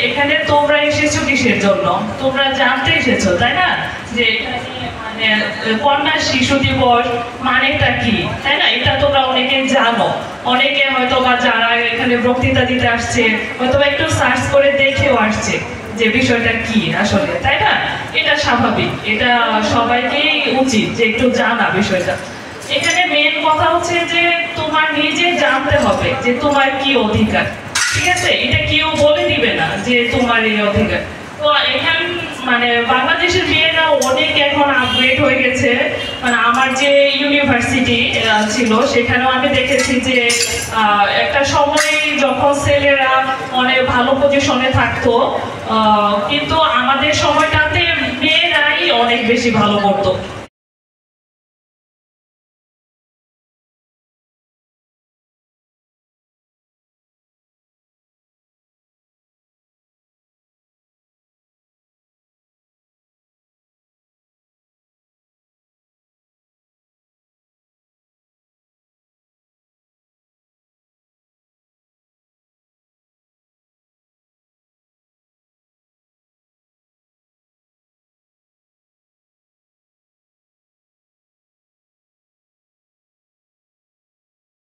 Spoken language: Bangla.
এখানে তোমরা এসেছো কিসের জন্য? তোমরা জানতে এসেছো, তাই না? যে এখানে মানে কন্যা শিশু দিবস মানেটা কি, তাই না? এটা তোমরা অনেকে জানো। অনেকে হয়তো বা যারা এখানে বক্তৃতা দিতে আসছে হয়তো বা একটু সার্চ করে দেখেও আসছে যে বিষয়টা কি আসলে, তাই না? এটা স্বাভাবিক, এটা সবাইকেই উচিত যে একটু জানা বিষয়টা। এখানে মেন কথা হচ্ছে যে তোমার নিজে জানতে হবে যে তোমার কি অধিকার, ঠিক আছে? এটা কেউ বলে দিবে না যে তোমার এই অধিকার। তো এখান মানে বাংলাদেশের মেয়েরা অনেক এখন আপগ্রেড হয়ে গেছে। মানে আমার যে ইউনিভার্সিটি ছিল সেখানেও আমি দেখেছি যে একটা সময় যখন ছেলেরা অনেক ভালো পজিশনে থাকতো, কিন্তু আমাদের সময়টাতে মেয়েরাই অনেক বেশি ভালো করতো।